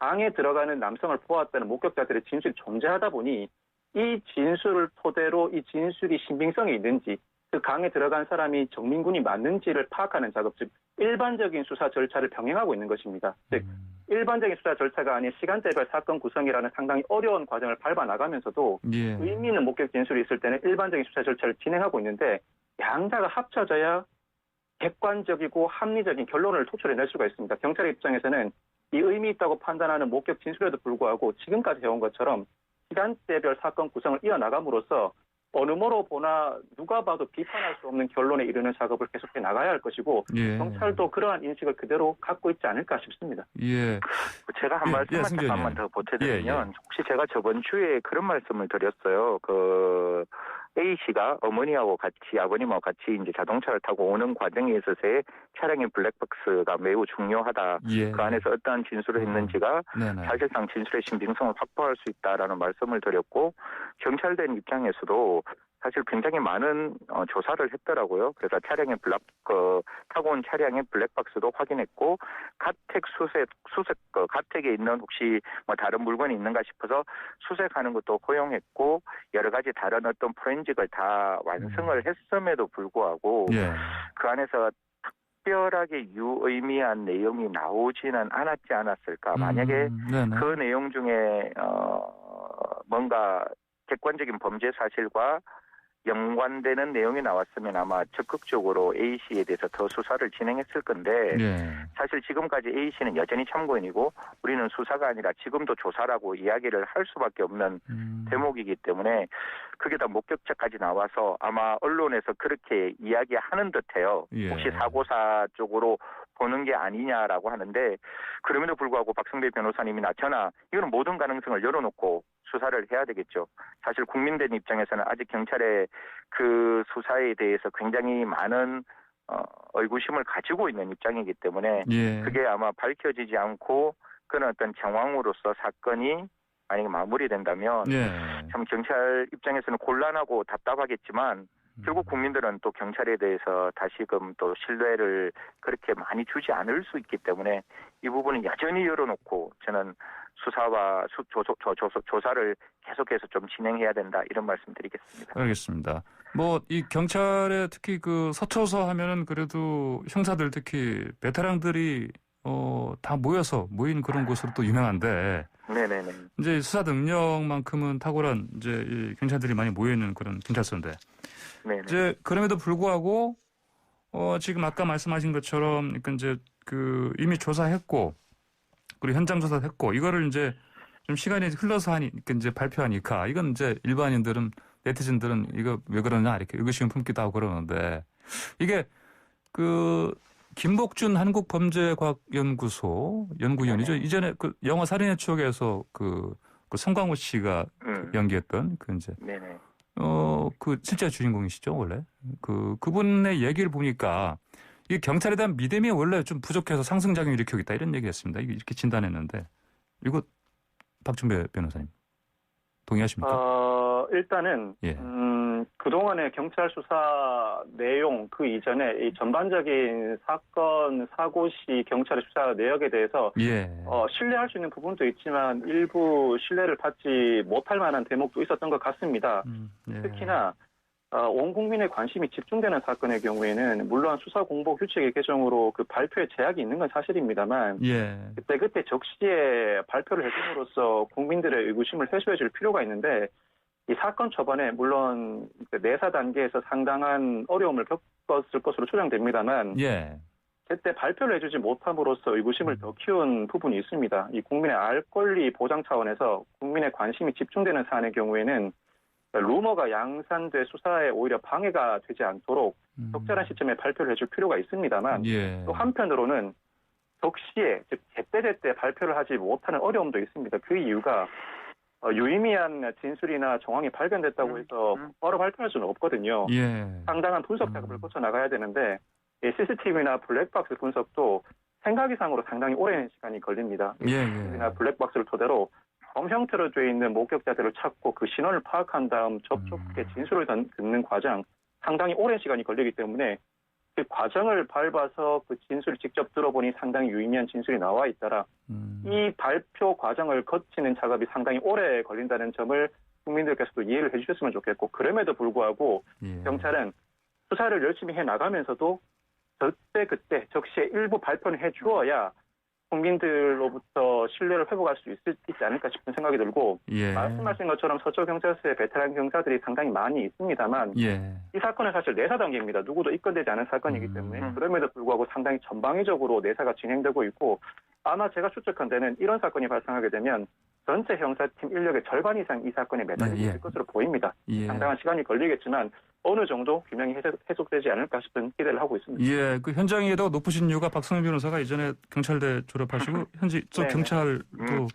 방에 들어가는 남성을 보았다는 목격자들의 진술이 존재하다 보니 이 진술을 토대로 이 진술이 신빙성이 있는지 그 강에 들어간 사람이 정민군이 맞는지를 파악하는 작업, 즉 일반적인 수사 절차를 병행하고 있는 것입니다. 즉 일반적인 수사 절차가 아닌 시간대별 사건 구성이라는 상당히 어려운 과정을 밟아 나가면서도 의미 있는 목격 진술이 있을 때는 일반적인 수사 절차를 진행하고 있는데 양자가 합쳐져야 객관적이고 합리적인 결론을 도출해낼 수가 있습니다. 경찰의 입장에서는 이 의미 있다고 판단하는 목격 진술에도 불구하고 지금까지 해온 것처럼 시간대별 사건 구성을 이어나감으로써 어느 뭐로 보나 누가 봐도 비판할 수 없는 결론에 이르는 작업을 계속해 나가야 할 것이고 경찰도 그러한 인식을 그대로 갖고 있지 않을까 싶습니다. 제가 한 말씀만 잠깐만 더 보태드리면 혹시 제가 저번 주에 그런 말씀을 드렸어요. 그 A씨가 어머니하고 같이 아버님하고 같이 이제 자동차를 타고 오는 과정에 있어서의 차량의 블랙박스가 매우 중요하다. 그 안에서 어떠한 진술을 했는지가 사실상 진술의 신빙성을 확보할 수 있다라는 말씀을 드렸고 경찰된 입장에서도 사실 굉장히 많은 조사를 했더라고요. 그래서 차량의 타고 온 차량의 블랙박스도 확인했고 가택 수색 가택에 있는 혹시 뭐 다른 물건이 있는가 싶어서 수색하는 것도 허용했고 여러 가지 다른 어떤 포렌식을 다 완성을 했음에도 불구하고 그 안에서 특별하게 유의미한 내용이 나오지는 않았지 않았을까. 만약에 그 내용 중에 뭔가 객관적인 범죄 사실과 연관되는 내용이 나왔으면 아마 적극적으로 A씨에 대해서 더 수사를 진행했을 건데 사실 지금까지 A씨는 여전히 참고인이고 우리는 수사가 아니라 지금도 조사라고 이야기를 할 수밖에 없는 대목이기 때문에 그게 다 목격자까지 나와서 아마 언론에서 그렇게 이야기하는 듯해요. 혹시 사고사 쪽으로 보는 게 아니냐라고 하는데 그럼에도 불구하고 박성배 변호사님이나 저나 이거는 모든 가능성을 열어놓고 수사를 해야 되겠죠. 사실 국민들 입장에서는 아직 경찰의 그 수사에 대해서 굉장히 많은 의구심을 가지고 있는 입장이기 때문에 그게 아마 밝혀지지 않고 그런 어떤 정황으로서 사건이 만약에 마무리된다면 참 경찰 입장에서는 곤란하고 답답하겠지만 결국 국민들은 또 경찰에 대해서 다시금 또 신뢰를 그렇게 많이 주지 않을 수 있기 때문에 이 부분은 여전히 열어놓고 저는 수사와 조사를 계속해서 좀 진행해야 된다 이런 말씀드리겠습니다. 알겠습니다. 뭐 이 경찰에 특히 그 서초서 하면은 그래도 형사들 특히 베테랑들이 다 모인 그런 곳으로 또 유명한데. 네네네. 이제 수사 능력만큼은 탁월한 이제 이 경찰들이 많이 모여 있는 그런 경찰서인데. 이제 그럼에도 불구하고 지금 아까 말씀하신 것처럼 그러니까 이제 이미 조사했고 그리고 현장 조사도 했고 이거를 이제 좀 시간이 흘러서 그러니까 이제 발표하니까 이건 이제 일반인들은 네티즌들은 이거 왜 그러냐 이렇게 의구심 품기도 하고 그러는데 이게 김복준 한국범죄과학연구소 연구위원이죠. 이전에 영화 살인의 추억에서 송강호 씨가 연기했던 이제 네네. 실제 주인공이시죠 원래 그분의 얘기를 보니까 이게 경찰에 대한 믿음이 원래 좀 부족해서 상승작용을 일으키고 있다 이런 얘기했습니다. 이렇게 진단했는데 이거 박준배 변호사님 동의하십니까? 일단은 예. 그동안의 경찰 수사 내용 그 이전에 이 전반적인 사건 사고 시 경찰의 수사 내역에 대해서 예. 신뢰할 수 있는 부분도 있지만 일부 신뢰를 받지 못할 만한 대목도 있었던 것 같습니다. 예. 특히나 온 국민의 관심이 집중되는 사건의 경우에는 물론 수사 공보 규칙의 개정으로 그 발표에 제약이 있는 건 사실입니다만 예. 그때 적시에 발표를 해줌으로써 국민들의 의구심을 해소해 줄 필요가 있는데 이 사건 초반에 물론 내사 단계에서 상당한 어려움을 겪었을 것으로 추정됩니다만 예. 그때 발표를 해주지 못함으로써 의구심을 더 키운 부분이 있습니다. 이 국민의 알 권리 보장 차원에서 국민의 관심이 집중되는 사안의 경우에는 루머가 양산돼 수사에 오히려 방해가 되지 않도록 적절한 시점에 발표를 해줄 필요가 있습니다만 예. 또 한편으로는 적시에 즉 제때제때 발표를 하지 못하는 어려움도 있습니다. 그 이유가 유의미한 진술이나 정황이 발견됐다고 해서 바로 발표할 수는 없거든요. 예. 상당한 분석 작업을 거쳐 나가야 되는데 CCTV나 블랙박스 분석도 생각 이상으로 상당히 오랜 시간이 걸립니다. CCTV나 블랙박스를 토대로 형태로 되어 있는 목격자들을 찾고 그 신원을 파악한 다음 접촉의 진술을 듣는 과정 상당히 오랜 시간이 걸리기 때문에 그 과정을 밟아서 그 진술을 직접 들어보니 상당히 유의미한 진술이 나와 있더라. 이 발표 과정을 거치는 작업이 상당히 오래 걸린다는 점을 국민들께서도 이해를 해주셨으면 좋겠고 그럼에도 불구하고 경찰은 수사를 열심히 해나가면서도 그때 적시에 일부 발표를 해주어야 국민들로부터 신뢰를 회복할 수 있지 않을까 싶은 생각이 들고 말씀하신 것처럼 서초경찰서의 베테랑 경사들이 상당히 많이 있습니다만 이 사건은 사실 내사 단계입니다. 누구도 입건되지 않은 사건이기 때문에 그럼에도 불구하고 상당히 전방위적으로 내사가 진행되고 있고 아마 제가 추측한 데는 이런 사건이 발생하게 되면 전체 형사팀 인력의 절반 이상 이 사건에 매달리게 될 것으로 보입니다. 상당한 시간이 걸리겠지만 어느 정도 규명이 해석되지 않을까 싶은 기대를 하고 있습니다. 예, 그 현장에도 높으신 이유가 박성현 변호사가 이전에 경찰대 졸업하시고 현재 저 경찰도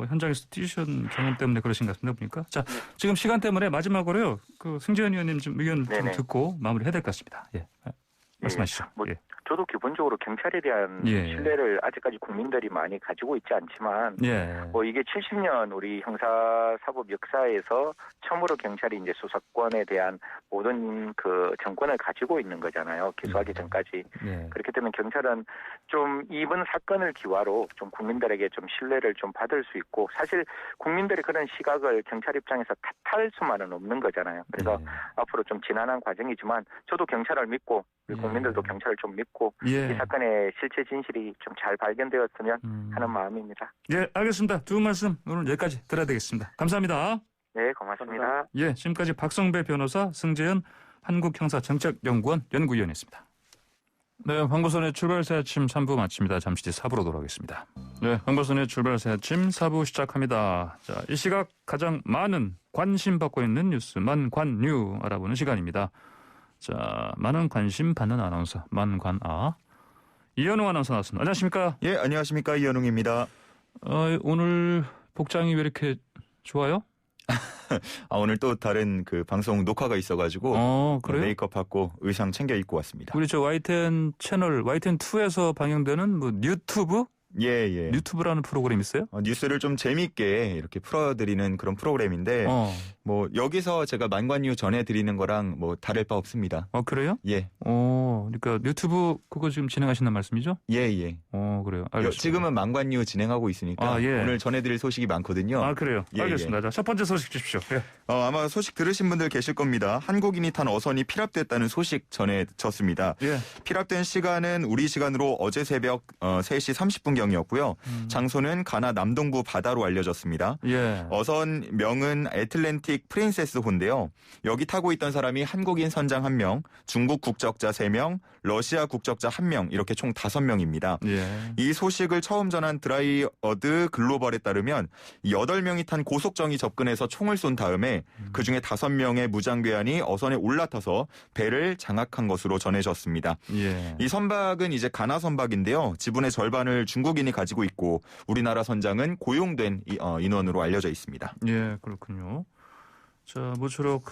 현장에서 뛰신 경험 때문에 그러신 것 같습니다. 보니까. 자, 지금 시간 때문에 마지막으로요. 승재현 의원님 좀 의견 좀 듣고 마무리해야 될 것 같습니다. 예. 말씀하시죠. 저도 기본적으로 경찰에 대한 신뢰를 아직까지 국민들이 많이 가지고 있지 않지만 이게 70년 우리 형사사법 역사에서 처음으로 경찰이 이제 수사권에 대한 모든 그 정권을 가지고 있는 거잖아요. 기소하기 전까지. 그렇기 때문에 경찰은 좀 이번 사건을 기화로 좀 국민들에게 좀 신뢰를 좀 받을 수 있고 사실 국민들의 그런 시각을 경찰 입장에서 탓할 수만은 없는 거잖아요. 그래서 앞으로 좀 지난한 과정이지만 저도 경찰을 믿고 우리 국민들도 경찰을 좀 믿고 이 사건의 실체 진실이 좀 잘 발견되었으면 하는 마음입니다. 예, 알겠습니다. 두 말씀 오늘 여기까지 들어야 되겠습니다. 감사합니다. 네, 고맙습니다. 예, 지금까지 박성배 변호사, 승재현 한국형사정책연구원 연구위원이었습니다. 네, 황보선의 출발새 아침 3부 마칩니다. 잠시 뒤 4부로 돌아오겠습니다. 네, 황보선의 출발새 아침 4부 시작합니다. 자, 이 시각 가장 많은 관심 받고 있는 뉴스 만관뉴 알아보는 시간입니다. 자, 많은 관심 받는 아나운서 만관아 이현웅 아나운서 나왔습니다. 안녕하십니까? 예, 안녕하십니까? 이현웅입니다. 오늘 복장이 왜 이렇게 좋아요? 오늘 또 다른 그 방송 녹화가 있어가지고 그래요? 메이크업 하고 의상 챙겨 입고 왔습니다. 우리 저 YTN 채널 YTN2에서 방영되는 뭐 뉴튜브? 예. 뉴튜브라는 프로그램 있어요? 뉴스를 좀 재미있게 이렇게 풀어드리는 그런 프로그램인데 뭐 여기서 제가 만관뉴 전해드리는 거랑 뭐 다를 바 없습니다. 그래요? 예. 그러니까 유튜브 그거 지금 진행하신다는 말씀이죠? 예. 그래요. 알겠습니다. 지금은 만관뉴 진행하고 있으니까 오늘 전해드릴 소식이 많거든요. 그래요? 알겠습니다. 자, 첫 번째 소식 주십시오. 아마 소식 들으신 분들 계실 겁니다. 한국인이 탄 어선이 피랍됐다는 소식 전해졌습니다. 필랍된 시간은 우리 시간으로 어제 새벽 3시 30분 2시경이었고요. 장소는 가나 남동부 바다로 알려졌습니다. 예. 어선명은 애틀랜틱 프린세스호인데요. 여기 타고 있던 사람이 한국인 선장 1명, 중국 국적자 3명, 러시아 국적자 1명 이렇게 총 5명입니다. 예. 이 소식을 처음 전한 드라이어드 글로벌에 따르면 8명이 탄 고속정이 접근해서 총을 쏜 다음에 그중에 5명의 무장괴한이 어선에 올라타서 배를 장악한 것으로 전해졌습니다. 예. 이 선박은 이제 가나 선박인데요. 지분의 절반을 중국인이 가지고 있고 우리나라 선장은 고용된 인원으로 알려져 있습니다. 예, 그렇군요. 자, 모쪼록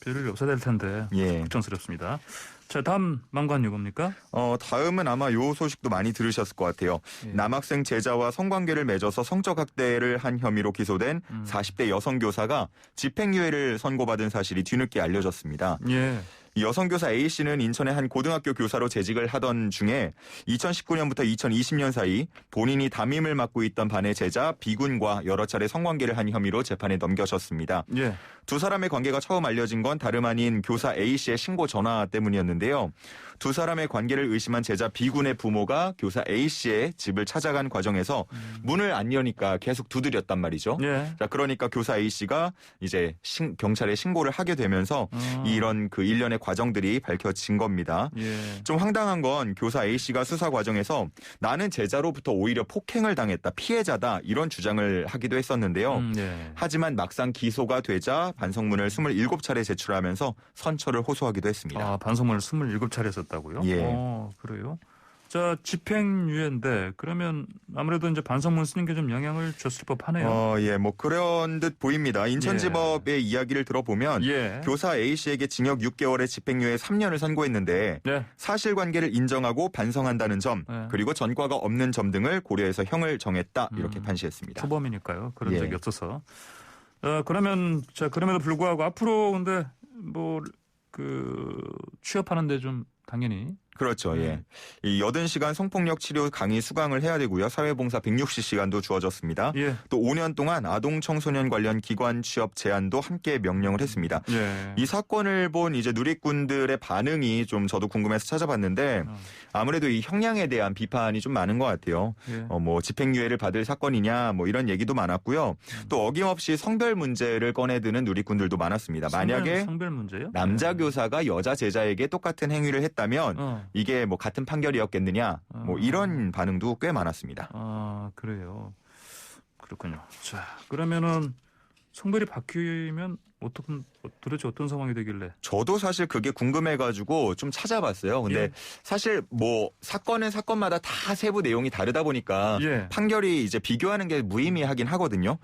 별일 없어야 될 텐데 예. 걱정스럽습니다. 자, 다음 망관유 뭡니까? 다음은 아마 요 소식도 많이 들으셨을 것 같아요. 예. 남학생 제자와 성관계를 맺어서 성적 학대를 한 혐의로 기소된 40대 여성 교사가 집행유예를 선고받은 사실이 뒤늦게 알려졌습니다. 예. 여성교사 A씨는 인천의 한 고등학교 교사로 재직을 하던 중에 2019년부터 2020년 사이 본인이 담임을 맡고 있던 반의 제자 B군과 여러 차례 성관계를 한 혐의로 재판에 넘겨졌습니다. 예. 두 사람의 관계가 처음 알려진 건 다름 아닌 교사 A씨의 신고 전화 때문이었는데요. 두 사람의 관계를 의심한 제자 B군의 부모가 교사 A씨의 집을 찾아간 과정에서 문을 안 여니까 계속 두드렸단 말이죠. 예. 자, 그러니까 교사 A씨가 이제 경찰에 신고를 하게 되면서 이런 그 일련의 과정들이 밝혀진 겁니다. 예. 좀 황당한 건 교사 A씨가 수사 과정에서 나는 제자로부터 오히려 폭행을 당했다, 피해자다 이런 주장을 하기도 했었는데요. 예. 하지만 막상 기소가 되자 반성문을 27차례 제출하면서 선처를 호소하기도 했습니다. 아, 반성문을 27차례 썼다고요? 예. 그래요? 자, 집행유예인데 그러면 아무래도 이제 반성문 쓰는 게 좀 영향을 줬을 법하네요. 예, 뭐 그런 듯 보입니다. 인천지법의 이야기를 들어보면 예. 교사 A씨에게 징역 6개월에 집행유예 3년을 선고했는데 네. 사실관계를 인정하고 반성한다는 점 네. 그리고 전과가 없는 점 등을 고려해서 형을 정했다 이렇게 판시했습니다. 초범이니까요. 그런 예. 적이 없어서. 그러면 자, 그럼에도 불구하고 앞으로 근데 뭐 취업하는데 좀 당연히 그렇죠. 예. 이 80시간 성폭력 치료 강의 수강을 해야 되고요. 사회봉사 160시간도 주어졌습니다. 예. 또 5년 동안 아동 청소년 관련 기관 취업 제한도 함께 명령을 했습니다. 예. 이 사건을 본 이제 누리꾼들의 반응이 좀 저도 궁금해서 찾아봤는데 아무래도 이 형량에 대한 비판이 좀 많은 것 같아요. 예. 뭐 집행유예를 받을 사건이냐 뭐 이런 얘기도 많았고요. 또 어김없이 성별 문제를 꺼내드는 누리꾼들도 많았습니다. 만약에 성별 문제요? 남자 교사가 여자 제자에게 똑같은 행위를 했다면 이게 뭐 같은 판결이었겠느냐 뭐 이런 반응도 꽤 많았습니다. 아, 그래요. 그렇군요. 자, 그러면은 성별이 바뀌면 도대체 어떤 상황이 되길래? 저도 사실 그게 궁금해가지고 좀 찾아봤어요. 근데 예. 사실 뭐 사건은 사건마다 다 세부 내용이 다르다 보니까 예. 판결이 이제 비교하는 게 무의미하긴 하거든요.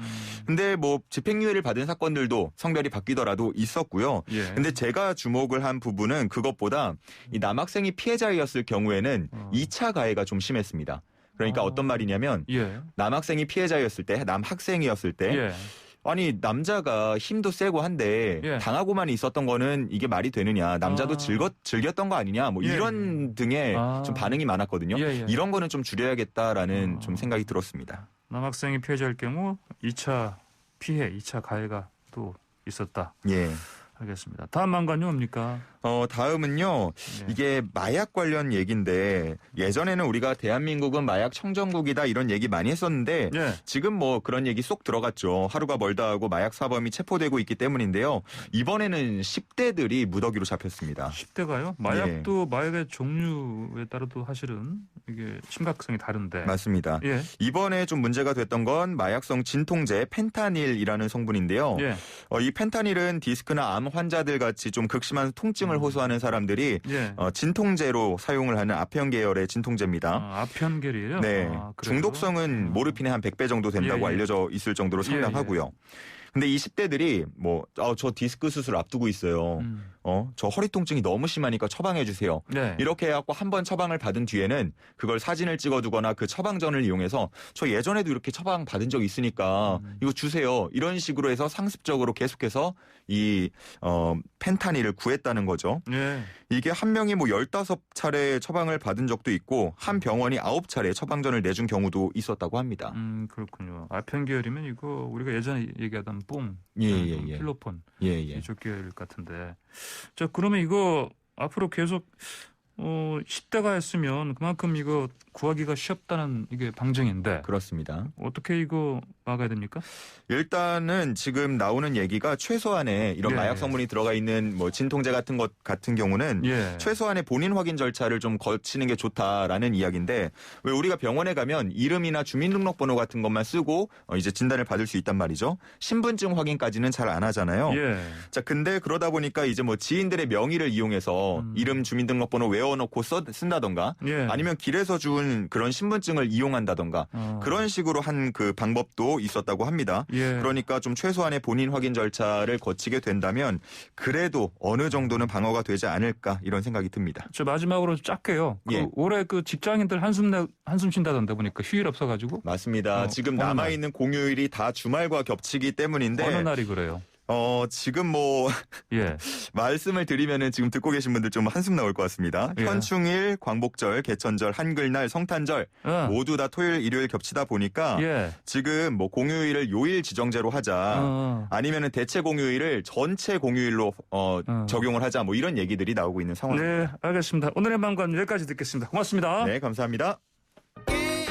근데 뭐 집행유예를 받은 사건들도 성별이 바뀌더라도 있었고요. 예. 근데 제가 주목을 한 부분은 그것보다 이 남학생이 피해자였을 경우에는 2차 가해가 좀 심했습니다. 그러니까 어떤 말이냐면 예. 남학생이 피해자였을 때, 남학생이었을 때 예. 아니 남자가 힘도 세고 한데 예. 당하고만 있었던 거는 이게 말이 되느냐, 남자도 즐겼던 거 아니냐, 뭐 예. 이런 등의 좀 반응이 많았거든요. 예. 이런 거는 좀 줄여야겠다라는 좀 생각이 들었습니다. 남학생이 피해자일 경우 2차 피해, 2차 가해가 또 있었다. 예. 알겠습니다. 다음 망관요 뭡니까? 다음은요. 네. 이게 마약 관련 얘기인데 예전에는 우리가 대한민국은 마약 청정국이다 이런 얘기 많이 했었는데 네. 지금 뭐 그런 얘기 쏙 들어갔죠. 하루가 멀다 하고 마약 사범이 체포되고 있기 때문인데요. 이번에는 10대들이 무더기로 잡혔습니다. 10대가요? 마약도 마약의 종류에 따라도 사실은 이게 심각성이 다른데. 맞습니다. 예. 이번에 좀 문제가 됐던 건 마약성 진통제 펜타닐이라는 성분인데요. 예. 이 펜타닐은 디스크나 암 환자들 같이 좀 극심한 통증을 호소하는 사람들이 예. 진통제로 사용을 하는 아편 계열의 진통제입니다. 아편 계열이에요? 네. 중독성은 모르핀의 한 100배 정도 된다고 알려져 있을 정도로 상당하고요. 근데 이 10대들이 저 디스크 수술 앞두고 있어요. 저 허리 통증이 너무 심하니까 처방해 주세요. 네. 이렇게 해갖고 한 번 처방을 받은 뒤에는 그걸 사진을 찍어두거나 그 처방전을 이용해서 저 예전에도 이렇게 처방 받은 적 있으니까 이거 주세요. 이런 식으로 해서 상습적으로 계속해서 이 펜타닐을 구했다는 거죠. 네. 이게 한 명이 15차례 처방을 받은 적도 있고 한 병원이 9차례 처방전을 내준 경우도 있었다고 합니다. 그렇군요. 아편 계열이면 이거 우리가 예전에 얘기하던 뽕, 필로폰 예. 이쪽 계열 같은데. 자, 그러면 이거 앞으로 계속 10대가 했으면 그만큼 이거 구하기가 쉽다는 이게 방증인데. 그렇습니다. 어떻게 이거 막아야 됩니까? 일단은 지금 나오는 얘기가 최소한의 이런 예. 마약 성분이 들어가 있는 뭐 진통제 같은 것 같은 경우는 예. 최소한의 본인 확인 절차를 좀 거치는 게 좋다라는 이야기인데 왜 우리가 병원에 가면 이름이나 주민등록번호 같은 것만 쓰고 이제 진단을 받을 수 있단 말이죠. 신분증 확인까지는 잘 안 하잖아요. 예. 자, 근데 그러다 보니까 이제 뭐 지인들의 명의를 이용해서 이름 주민등록번호 외워놓고 쓴다던가 예. 아니면 길에서 준 그런 신분증을 이용한다던가 그런 식으로 한 그 방법도 있었다고 합니다. 예. 그러니까 좀 최소한의 본인 확인 절차를 거치게 된다면 그래도 어느 정도는 방어가 되지 않을까 이런 생각이 듭니다. 저 마지막으로 짧게요. 예. 올해 그 직장인들 한숨 쉰다던데 보니까 휴일 없어가지고. 맞습니다. 지금 어느 남아있는 공휴일이 다 주말과 겹치기 때문인데 어느 날이 그래요? 지금 뭐 예. 말씀을 드리면은 지금 듣고 계신 분들 좀 한숨 나올 것 같습니다. 예. 현충일, 광복절, 개천절, 한글날, 성탄절 모두 다 토요일, 일요일 겹치다 보니까 예. 지금 뭐 공휴일을 요일 지정제로 하자 아니면은 대체 공휴일을 전체 공휴일로 적용을 하자 뭐 이런 얘기들이 나오고 있는 상황입니다. 네, 알겠습니다. 오늘의 방관 여기까지 듣겠습니다. 고맙습니다. 네, 감사합니다.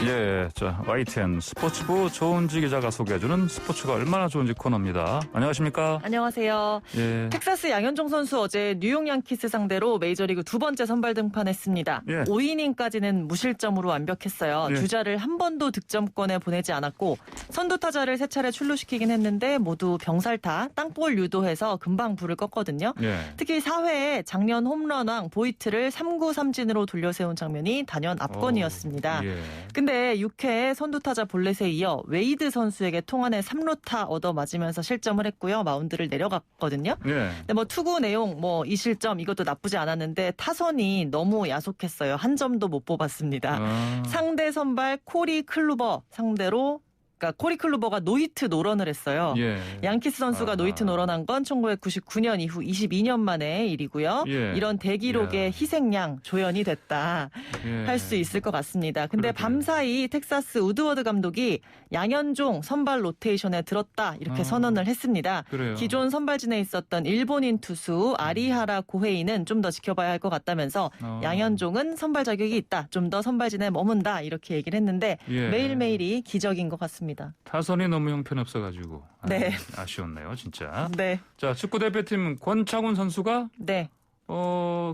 예, 자, YTN 스포츠부 조은지 기자가 소개해주는 스포츠가 얼마나 좋은지 코너입니다. 안녕하십니까? 안녕하세요. 예. 텍사스 양현종 선수 어제 뉴욕 양키스 상대로 메이저리그 두 번째 선발 등판했습니다. 예. 5이닝까지는 무실점으로 완벽했어요. 예. 주자를 한 번도 득점권에 보내지 않았고 선두 타자를 세 차례 출루시키긴 했는데 모두 병살타, 땅볼 유도해서 금방 불을 껐거든요. 예. 특히 4회에 작년 홈런왕 보이트를 3구 3진으로 돌려세운 장면이 단연 압권이었습니다. 예. 근데 6회에 선두타자 볼넷에 이어 웨이드 선수에게 통안에 3루타 얻어 맞으면서 실점을 했고요. 마운드를 내려갔거든요. 예. 근데 뭐 투구 내용 이 실점 이것도 나쁘지 않았는데 타선이 너무 야속했어요. 한 점도 못 뽑았습니다. 상대 선발 코리 클루버 상대로 그러니까 코리 클루버가 노히트 노런을 했어요. 예. 양키스 선수가 노히트 노런한 건 1999년 이후 22년 만의 일이고요. 예. 이런 대기록의 희생양 조연이 됐다 예. 할 수 있을 것 같습니다. 근데 그러게요. 밤사이 텍사스 우드워드 감독이 양현종 선발 로테이션에 들었다 이렇게 선언을 했습니다. 그래요. 기존 선발진에 있었던 일본인 투수 아리하라 고헤이는 좀 더 지켜봐야 할 것 같다면서 양현종은 선발 자격이 있다. 좀 더 선발진에 머문다 이렇게 얘기를 했는데 예. 매일매일이 기적인 것 같습니다. 타선이 너무 형편없어가지고. 네. 아쉬웠네요, 진짜. 네. 자, 축구대표팀 권창훈 선수가 네.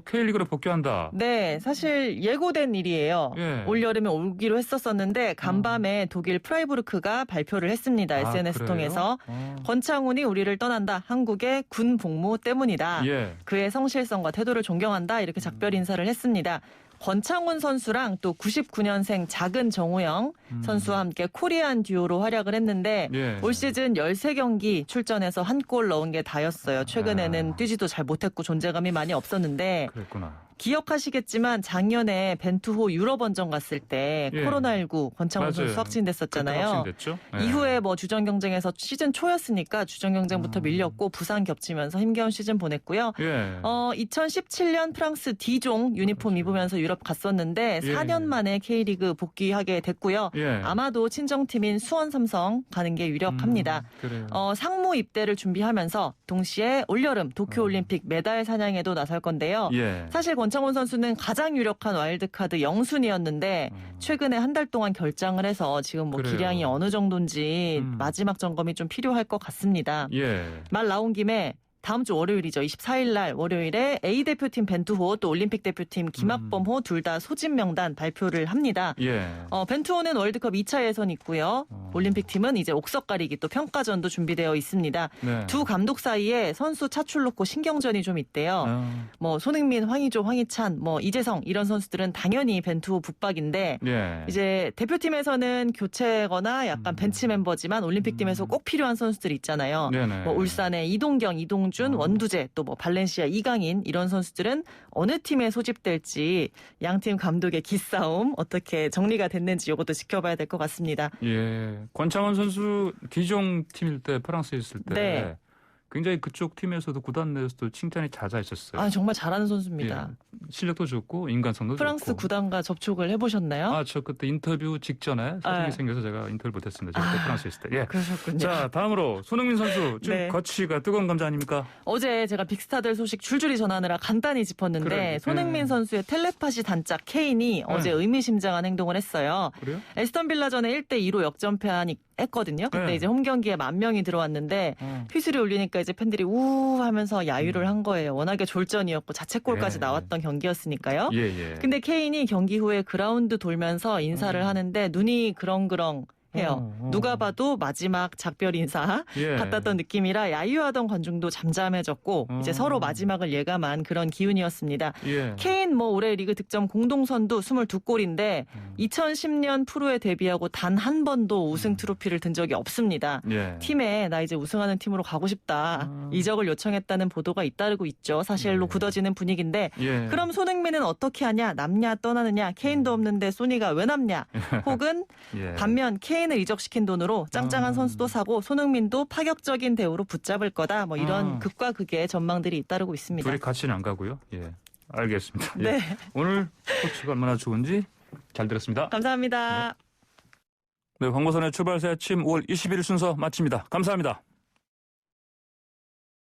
K리그로 복귀한다. 네, 사실 예고된 일이에요. 예. 올여름에 오기로 했었었는데 간밤에 독일 프라이부르크가 발표를 했습니다. SNS 그래요? 통해서. 권창훈이 우리를 떠난다. 한국의 군 복무 때문이다. 예. 그의 성실성과 태도를 존경한다. 이렇게 작별 인사를 했습니다. 권창훈 선수랑 또 99년생 작은 정우영 선수와 함께 코리안 듀오로 활약을 했는데 예. 올 시즌 13경기 출전해서 한 골 넣은 게 다였어요. 최근에는 뛰지도 잘 못했고 존재감이 많이 없었는데 그랬구나. 기억하시겠지만 작년에 벤투호 유럽원정 갔을 때 예. 코로나19 권창훈 선수 맞아요. 확진됐었잖아요. 그때 확진됐죠? 예. 이후에 뭐 주전 경쟁에서 시즌 초였으니까 주전 경쟁부터 밀렸고 부상 겹치면서 힘겨운 시즌 보냈고요. 예. 2017년 프랑스 디종 유니폼 입으면서 유럽 갔었는데 예. 4년 만에 K리그 복귀하게 됐고요. 예. 아마도 친정팀인 수원 삼성 가는 게 유력합니다. 그래요. 상무 입대를 준비하면서 동시에 올여름 도쿄올림픽 메달 사냥에도 나설 건데요. 예. 사실 권창훈 선수는 가장 유력한 와일드카드 영순이었는데 최근에 한 달 동안 결장을 해서 지금 뭐 그래요. 기량이 어느 정도인지 마지막 점검이 좀 필요할 것 같습니다. 예. 말 나온 김에 다음 주 월요일이죠. 24일 날 월요일에 A 대표팀 벤투호 또 올림픽 대표팀 김학범호 둘 다 소집 명단 발표를 합니다. 예. 벤투호는 월드컵 2차 예선이 있고요. 올림픽 팀은 이제 옥석 가리기 또 평가전도 준비되어 있습니다. 네. 두 감독 사이에 선수 차출 놓고 신경전이 좀 있대요. 뭐 손흥민, 황의조, 황희찬, 뭐 이재성 이런 선수들은 당연히 벤투호 붙박인데 예. 이제 대표팀에서는 교체거나 약간 벤치 멤버지만 올림픽 팀에서 꼭 필요한 선수들이 있잖아요. 네네. 뭐 울산의 이동경, 이동준, 원두재, 또 뭐 발렌시아 이강인 이런 선수들은 어느 팀에 소집될지 양팀 감독의 기싸움 어떻게 정리가 됐는지 이것도 지켜봐야 될 것 같습니다. 예. 권창훈 선수 디종 팀일 때 프랑스에 있을 때 네. 굉장히 그쪽 팀에서도 구단 내에서도 칭찬이 잦아있었어요. 아, 정말 잘하는 선수입니다. 예. 실력도 좋고 인간성도 프랑스 좋고. 구단과 접촉을 해보셨나요? 아, 저 그때 인터뷰 직전에 사정이 아. 생겨서 제가 인터뷰 못했습니다. 제가 그때 프랑스에 있을 때. 예. 그러셨군요. 자, 다음으로 손흥민 선수 지금 네. 거치가 뜨거운 감자 아닙니까? 어제 제가 빅스타들 소식 줄줄이 전하느라 간단히 짚었는데 그래. 손흥민 선수의 텔레파시 단짝 케인이 어제 의미심장한 행동을 했어요. 그래요? 에스턴 빌라전에 1대2로 역전패하니 했거든요. 그때 네. 이제 홈 경기에 10,000명이 들어왔는데 휘슬이 울리니까 이제 팬들이 우 하면서 야유를 한 거예요. 워낙에 졸전이었고 자책골까지 예. 나왔던 경기였으니까요. 예, 예. 근데 케인이 경기 후에 그라운드 돌면서 인사를 하는데 눈이 그렁그렁 해요. 누가 봐도 마지막 작별 인사 예. 같았던 느낌이라 야유하던 관중도 잠잠해졌고 이제 서로 마지막을 예감한 그런 기운이었습니다. 예. 케인 뭐 올해 리그 득점 공동선두 22골인데 2010년 프로에 데뷔하고 단 한 번도 우승 트로피를 든 적이 없습니다. 예. 팀에 나 이제 우승하는 팀으로 가고 싶다. 이적을 요청했다는 보도가 잇따르고 있죠. 사실로 예. 굳어지는 분위기인데 예. 그럼 손흥민은 어떻게 하냐? 남냐 떠나느냐? 케인도 없는데 소니가 왜 남냐? 혹은 예. 반면 케인을 이적시킨 돈으로 짱짱한 선수도 사고 손흥민도 파격적인 대우로 붙잡을 거다. 뭐 이런 극과 극의 전망들이 잇따르고 있습니다. 둘이 같이는 안 가고요. 예. 알겠습니다. 예. 네. 오늘 스포츠가 얼마나 좋은지 잘 들었습니다. 감사합니다. 네, 황보선의 출발새 아침 5월 21일 순서 마칩니다. 감사합니다.